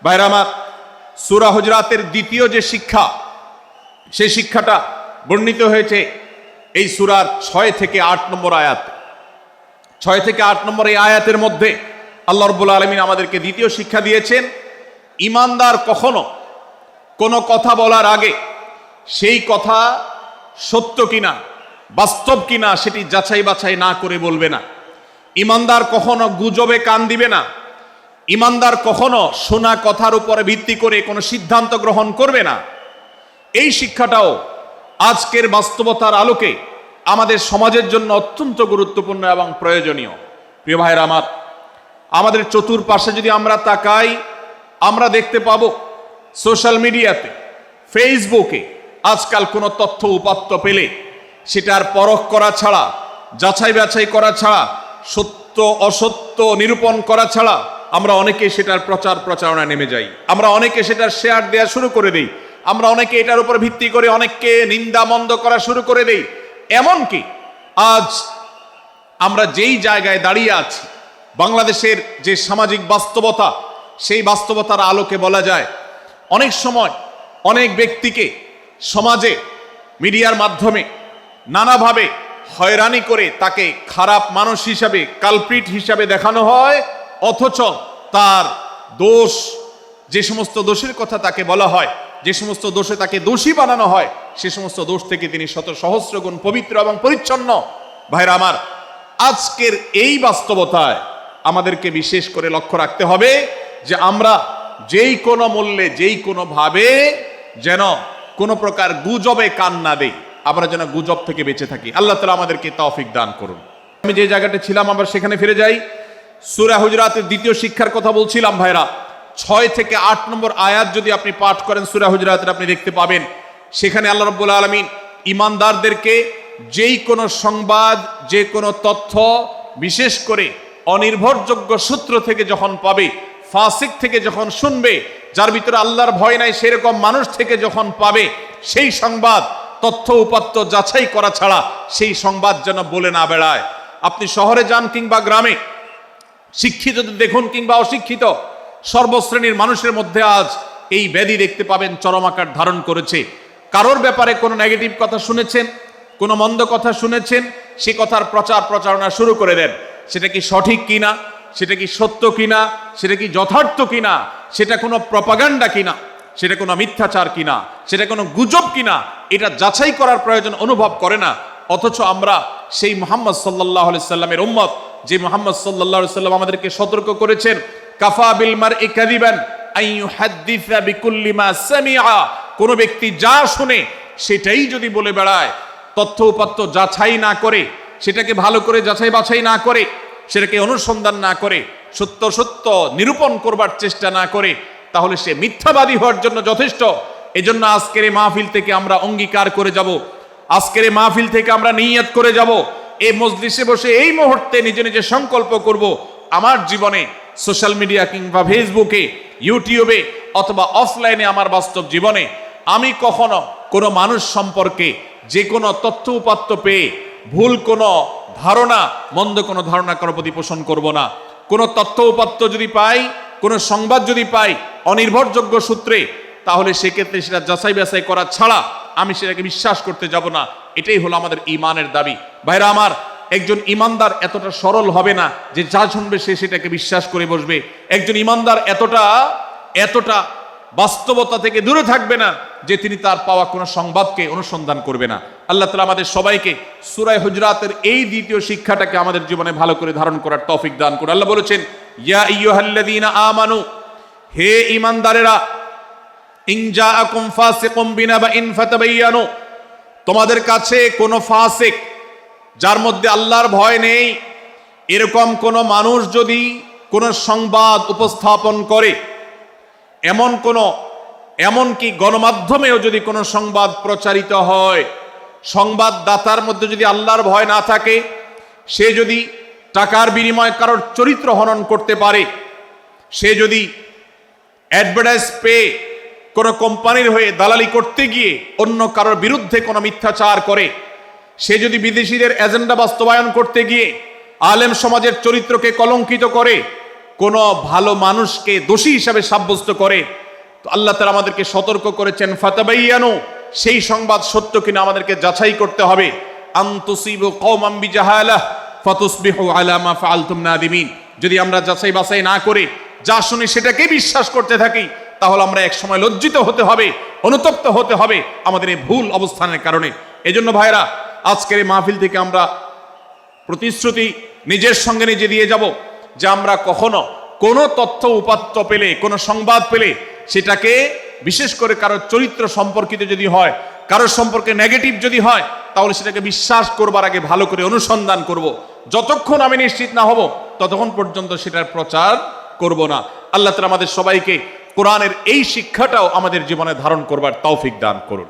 ভাইরা আমার, সূরা হুজরাতের দ্বিতীয় যে শিক্ষা, সেই শিক্ষাটা বর্ণিত হয়েছে এই সূরার 6 থেকে 8 নম্বর আয়াত। 6 থেকে 8 নম্বর এই আয়াতের মধ্যে আল্লাহ রাব্বুল আলামিন আমাদেরকে দ্বিতীয় শিক্ষা দিয়েছেন, ঈমানদার কখনো কোনো কথা বলার আগে সেই কথা সত্য কিনা, বাস্তব কিনা সেটি যাচাই বাছাই না করে বলবে না। ঈমানদার কখনো গুজবে কান দিবে না। ঈমানদার কখনো শোনা কথার উপরে ভিত্তি করে কোনো সিদ্ধান্ত গ্রহণ করবে না। এই শিক্ষাটাও আজকের বাস্তবতার আলোকে আমাদের সমাজের জন্য অত্যন্ত গুরুত্বপূর্ণ এবং প্রয়োজনীয়। প্রিয় ভাইরা আমার, আমাদের চতুর্পাশে যদি আমরা তাকাই, আমরা দেখতে পাবো সোশ্যাল মিডিয়াতে, ফেসবুকে আজকাল কোনো তথ্য উপাত্ত পেলে সেটার পরখ করা ছাড়া, যাচাই বাছাই করা ছাড়া, সত্য অসত্য নিরূপণ করা ছাড়া আমরা অনেকে সেটার প্রচার প্রচারণা নেমে যাই। আমরা অনেকে সেটার শেয়ার দেওয়া শুরু করে দেই। আমরা অনেকে এটার উপর ভিত্তি করে অনেককে নিন্দা মন্দ করা শুরু করে দেই। এমনকি আজ আমরা যেই জায়গায় দাঁড়িয়ে আছি, বাংলাদেশের যে সামাজিক বাস্তবতা, সেই বাস্তবতার আলোকে বলা যায় অনেক সময় অনেক ব্যক্তিকে সমাজে মিডিয়ার মাধ্যমে নানাভাবে হয়রানি করে তাকে খারাপ মানুষ হিসাবে, কালপ্রিট হিসাবে দেখানো হয়, অথচ তার দোষ, যে সমস্ত দোষের কথা তাকে বলা হয়, যে সমস্ত দোষে তাকে দোষী বানানো হয়, সে সমস্ত দোষ থেকে তিনি শত সহস্র গুণ পবিত্র এবং পরিচ্ছন্ন। ভাইরা আমার, আজকের এই বাস্তবতায় আমাদেরকে বিশেষ করে লক্ষ্য রাখতে হবে যে আমরা যেই কোনো মূল্যে, যেই কোনো ভাবে যেন কোনো প্রকার গুজবে কান না দেই, আমরা যেন গুজব থেকে বেঁচে থাকি। আল্লাহ তাআলা আমাদেরকে তৌফিক দান করুন। আমি যে জায়গাটা ছিলাম আবার সেখানে ফিরে যাই। সূরা হুজরাতের দ্বিতীয় শিক্ষার কথা বলছিলাম ভাইরা। 6 থেকে 8 নম্বর আয়াত যদি আপনি পাঠ করেন সূরা হুজরাতের, আপনি দেখতে পাবেন সেখানে আল্লাহ রাব্বুল আলামিন ঈমানদারদেরকে যেই কোনো সংবাদ, যে কোনো তথ্য, বিশেষ করে অনির্ভরযোগ্য সূত্র থেকে যখন পাবে, ফাসিক থেকে যখন শুনবে, যার ভিতরে আল্লাহর ভয় নাই সেরকম মানুষ থেকে যখন পাবে, সেই সংবাদ তথ্য উপাত্ত যাচাই করা ছাড়া সেই সংবাদ যেন বলে না বেড়ায়। আপনি শহরে যান কিংবা গ্রামে, শিক্ষিত দেখুন কিংবা অশিক্ষিত, সর্বশ্রেণীর মানুষের মধ্যে আজ এই ব্যাধি দেখতে পাবেন চরম আকার ধারণ করেছে। কারোর ব্যাপারে কোনো নেগেটিভ কথা শুনেছেন, কোনো মন্দ কথা শুনেছেন, সে কথার প্রচার প্রচারণা শুরু করে দেন। সেটা কি সঠিক কিনা, সেটা কি সত্য কিনা, সেটা কি যথার্থ কিনা, সেটা কোনো প্রপাগান্ডা কিনা, সেটা কোনো মিথ্যাচার কিনা, সেটা কোনো গুজব কিনা, এটা যাচাই করার প্রয়োজন অনুভব করে না। অথচ আমরা সেই মুহাম্মদ সাল্লাল্লাহু আলাইহি সাল্লামের উম্মত, যে মুহাম্মদ সাল্লাল্লাহু আলাইহি সাল্লাম আমাদেরকে সতর্ক করেছেন, কাফা বিল মারই কাযিবান আন ইউহাদ্দিসা বিকুল্লি মা সামিআ, কোন ব্যক্তি যা শুনে সেটাই যদি বলে বেড়ায়, তথ্য উপাত্ত যাচাই না করে, সেটাকে ভালো করে যাচাই বাছাই না করে, সেটাকে অনুসন্ধান না করে, সত্য সত্য নিরূপণ করবার চেষ্টা না করে, তাহলে সে মিথ্যাবাদী হওয়ার জন্য যথেষ্ট। এজন্য আজকের এই মাহফিল থেকে আমরা অঙ্গীকার করে যাব, আজকের এই মাহফিল থেকে আমরা নিয়ত করে যাব, এই মজলিসে বসে এই মুহূর্তে নিজে নিজে সংকল্প করব, আমার জীবনে সোশ্যাল মিডিয়া কিংবা ফেসবুকে, ইউটিউবে অথবা অফলাইনে আমার বাস্তব জীবনে আমি কখনো কোনো মানুষ সম্পর্কে যে কোনো তথ্য উপাত্ত পেয়ে ভুল কোনো ধারণা, মন্দ কোনো ধারণা কারো প্রতি পোষণ করব না। কোনো তথ্য উপাত্ত যদি পাই, কোনো সংবাদ যদি পাই অনির্ভরযোগ্য সূত্রে, তাহলে সেক্ষেত্রে সেটা যাচাই বাছাই করা ছাড়া আমি সেটাকে বিশ্বাস করতে যাব না। এটাই হলো আমাদের ঈমানের দাবি। ভাইরা আমার, একজন ঈমানদার এতটা সরল হবে না যে যা শুনবে সে সেটাকে বিশ্বাস করে বসবে। একজন ঈমানদার এতটা বাস্তবতা থেকে দূরে থাকবে না যে তিনি তার পাওয়া কোনো সংবাদকে অনুসন্ধান করবে না। আল্লাহ তাআলা আমাদের সবাইকে সূরা হুজরাতের এই দ্বিতীয় শিক্ষাটাকে আমাদের জীবনে ভালো করে ধারণ করার তৌফিক দান করুন। আল্লাহ বলেছেন, ইয়া আইয়ুহাল্লাযীনা আমানু, হে ঈমানদারেরা, ইন জাআকুম ফাসিকুম বিনাবাইন ফাতাবায়ানু, তোমাদের কাছে কোনো ফাসিক, যার মধ্যে আল্লাহর ভয় নেই, এরকম কোনো মানুষ যদি কোনো সংবাদ উপস্থাপন করে, এমনকি গণমাধ্যমেও যদি কোনো সংবাদ প্রচারিত হয়, সংবাদদাতার মধ্যে যদি আল্লাহর ভয় না থাকে, সে যদি টাকার বিনিময়ে কারোর চরিত্র হনন করতে পারে, সে যদি অ্যাডভার্টাইজ পেয়ে কোনো কোম্পানির হয়ে দালালি করতে গিয়ে অন্য কারোর বিরুদ্ধে কোনো মিথ্যাচার করে, সে যদি বিদেশিদের এজেন্ডা বাস্তবায়ন করতে গিয়ে আলেম সমাজের চরিত্রকে কলঙ্কিত করে, কোনো ভালো মানুষকে দোষী হিসাবে সাব্যস্ত করে, তো আল্লাহ তাআলা আমাদেরকে সতর্ক করেছেন ফাতাবাইয়ানু, সেই সংবাদ সত্য কিনা আমাদেরকে যাচাই করতে হবে। আনতুসিবু কওমান বিজাহালাহ ফাতুসবিহু আলা মা ফাআলতুম নাদিমিন। যদি আমরা যাচাই বাছাই না করে যা শুনি সেটাকে বিশ্বাস করতে থাকি, তাহলে আমরা এক সময় লজ্জিত হতে হবে, অনুতপ্ত হতে হবে আমাদের এই ভুল অবস্থানের কারণে। এজন্য ভাইরা, আজকের এই মাহফিল থেকে আমরা প্রতিশ্রুতি নিজের সঙ্গে নিজে দিয়ে যাব যে আমরা কখনো কোনো তথ্য উপাত্ত পেলে, কোনো সংবাদ পেলে সেটাকে, বিশেষ করে কারোর চরিত্র সম্পর্কিত যদি হয়, কারোর সম্পর্কে নেগেটিভ যদি হয়, তাহলে সেটাকে বিশ্বাস করবার আগে ভালো করে অনুসন্ধান করব। যতক্ষণ আমি নিশ্চিত না হব ততক্ষণ পর্যন্ত সেটার প্রচার করব না। আল্লাহ তাআলা আমাদের সবাইকে কোরআনের এই শিক্ষাটাও আমাদের জীবনে ধারণ করবার তৌফিক দান করুন।